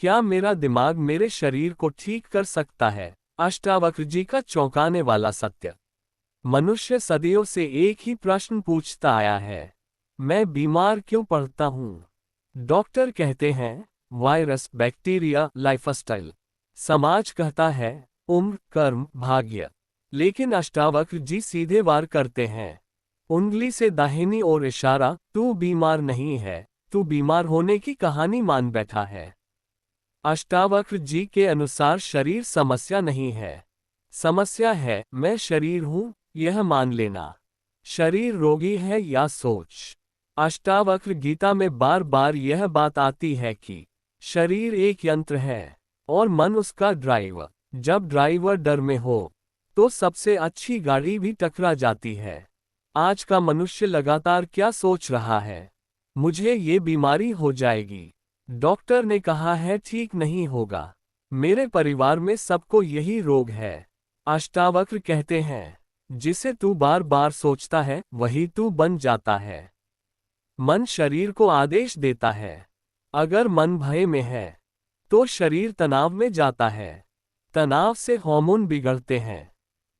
क्या मेरा दिमाग मेरे शरीर को ठीक कर सकता है? अष्टावक्र जी का चौंकाने वाला सत्य। मनुष्य सदियों से एक ही प्रश्न पूछता आया है, मैं बीमार क्यों पड़ता हूँ? डॉक्टर कहते हैं वायरस, बैक्टीरिया, लाइफस्टाइल। समाज कहता है उम्र, कर्म, भाग्य। लेकिन अष्टावक्र जी सीधे वार करते हैं, उंगली से दाहिनी ओर इशारा, तू बीमार नहीं है, तू बीमार होने की कहानी मान बैठा है। अष्टावक्र जी के अनुसार शरीर समस्या नहीं है, समस्या है मैं शरीर हूं यह मान लेना। शरीर रोगी है या सोच। अष्टावक्र गीता में बार बार यह बात आती है कि शरीर एक यंत्र है और मन उसका ड्राइवर। जब ड्राइवर डर में हो तो सबसे अच्छी गाड़ी भी टकरा जाती है। आज का मनुष्य लगातार क्या सोच रहा है? मुझे ये बीमारी हो जाएगी, डॉक्टर ने कहा है ठीक नहीं होगा, मेरे परिवार में सबको यही रोग है। अष्टावक्र कहते हैं जिसे तू बार बार सोचता है वही तू बन जाता है। मन शरीर को आदेश देता है। अगर मन भय में है तो शरीर तनाव में जाता है। तनाव से हार्मोन बिगड़ते हैं,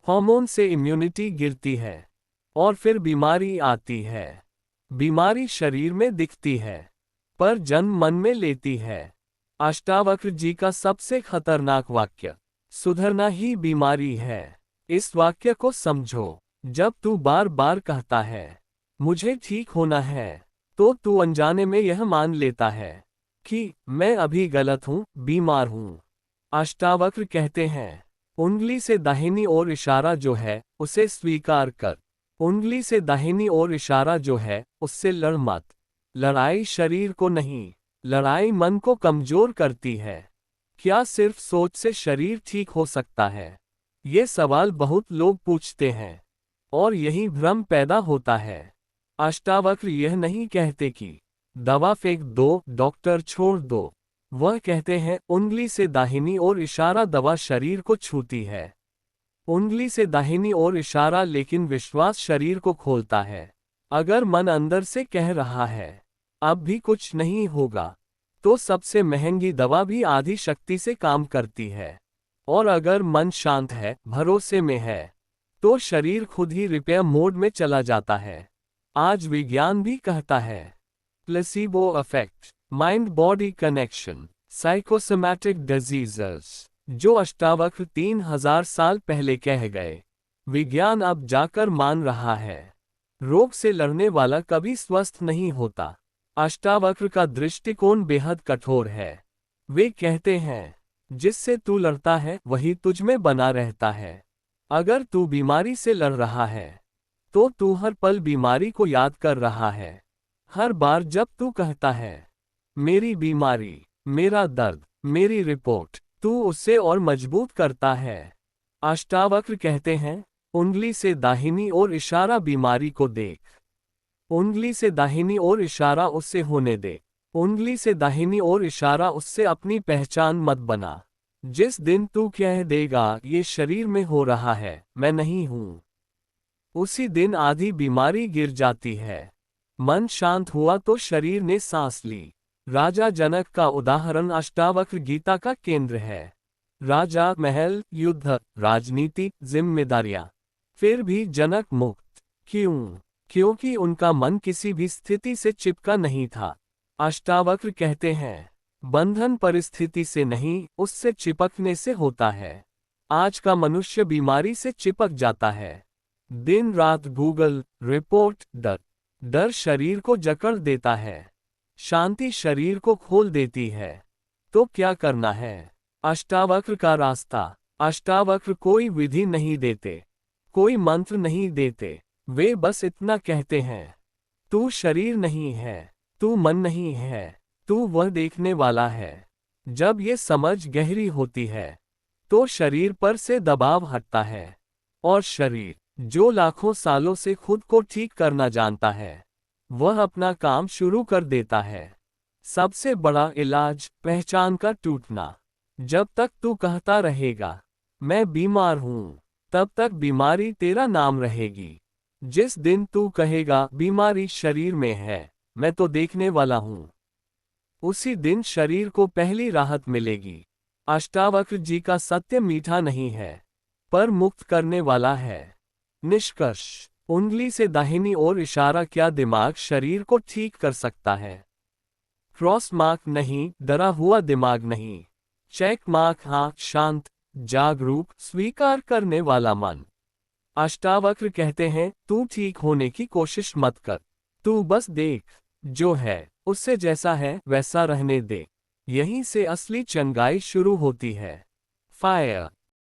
हार्मोन से इम्यूनिटी गिरती है और फिर बीमारी आती है। बीमारी शरीर में दिखती है पर जन्म मन में लेती है। अष्टावक्र जी का सबसे खतरनाक वाक्य, सुधरना ही बीमारी है। इस वाक्य को समझो। जब तू बार बार कहता है मुझे ठीक होना है तो तू अनजाने में यह मान लेता है कि मैं अभी गलत हूं, बीमार हूं। अष्टावक्र कहते हैं उंगली से दाहिनी ओर इशारा जो है उसे स्वीकार कर। उंगली से दाहिनी ओर इशारा जो है उससे लड़ मत। लड़ाई शरीर को नहीं, लड़ाई मन को कमजोर करती है। क्या सिर्फ सोच से शरीर ठीक हो सकता है? ये सवाल बहुत लोग पूछते हैं और यही भ्रम पैदा होता है। अष्टावक्र यह नहीं कहते कि दवा फेंक दो, डॉक्टर छोड़ दो। वह कहते हैं उंगली से दाहिनी ओर इशारा दवा शरीर को छूती है। उंगली से दाहिनी ओर इशारा लेकिन विश्वास शरीर को खोलता है। अगर मन अंदर से कह रहा है अब भी कुछ नहीं होगा तो सबसे महंगी दवा भी आधी शक्ति से काम करती है। और अगर मन शांत है, भरोसे में है, तो शरीर खुद ही रिपेयर मोड में चला जाता है। आज विज्ञान भी कहता है placebo effect, mind body connection, psychosomatic diseases, जो अष्टावक्र 3000 साल पहले कह गए, विज्ञान अब जाकर मान रहा है। रोग से लड़ने वाला कभी स्वस्थ नहीं होता। अष्टावक्र का दृष्टिकोण बेहद कठोर है। वे कहते हैं जिससे तू लड़ता है वही तुझ में बना रहता है। अगर तू बीमारी से लड़ रहा है तो तू हर पल बीमारी को याद कर रहा है। हर बार जब तू कहता है मेरी बीमारी, मेरा दर्द, मेरी रिपोर्ट, तू उससे और मजबूत करता है। अष्टावक्र कहते हैं उंगली से दाहिनी ओर इशारा बीमारी को देख। उंगली से दाहिनी ओर इशारा उससे होने दे। उंगली से दाहिनी ओर इशारा उससे अपनी पहचान मत बना। जिस दिन तू कह देगा ये शरीर में हो रहा है, मैं नहीं हूं, उसी दिन आधी बीमारी गिर जाती है। मन शांत हुआ तो शरीर ने सांस ली। राजा जनक का उदाहरण अष्टावक्र गीता का केंद्र है। राजा, महल, युद्ध, राजनीति, जिम्मेदारियां, फिर भी जनक मुक्त। क्यों? क्योंकि उनका मन किसी भी स्थिति से चिपका नहीं था। अष्टावक्र कहते हैं बंधन परिस्थिति से नहीं, उससे चिपकने से होता है। आज का मनुष्य बीमारी से चिपक जाता है। दिन रात गूगल, रिपोर्ट, डर। डर शरीर को जकड़ देता है, शांति शरीर को खोल देती है। तो क्या करना है? अष्टावक्र का रास्ता। अष्टावक्र कोई विधि नहीं देते, कोई मंत्र नहीं देते। वे बस इतना कहते हैं तू शरीर नहीं है, तू मन नहीं है, तू वह देखने वाला है। जब ये समझ गहरी होती है तो शरीर पर से दबाव हटता है और शरीर, जो लाखों सालों से खुद को ठीक करना जानता है, वह अपना काम शुरू कर देता है। सबसे बड़ा इलाज पहचान का टूटना। जब तक तू कहता रहेगा मैं बीमार हूं, तब तक बीमारी तेरा नाम रहेगी। जिस दिन तू कहेगा बीमारी शरीर में है, मैं तो देखने वाला हूं, उसी दिन शरीर को पहली राहत मिलेगी। अष्टावक्र जी का सत्य मीठा नहीं है, पर मुक्त करने वाला है। निष्कर्ष, उंगली से दाहिनी ओर इशारा क्या दिमाग शरीर को ठीक कर सकता है? क्रॉस मार्क नहीं, डरा हुआ दिमाग नहीं। चेक मार्क हाँ, शांत, जागरूक, स्वीकार करने वाला मन। अष्टावक्र कहते हैं, तू ठीक होने की कोशिश मत कर, तू बस देख, जो है उससे जैसा है वैसा रहने दे। यहीं से असली चंगाई शुरू होती है। फायर।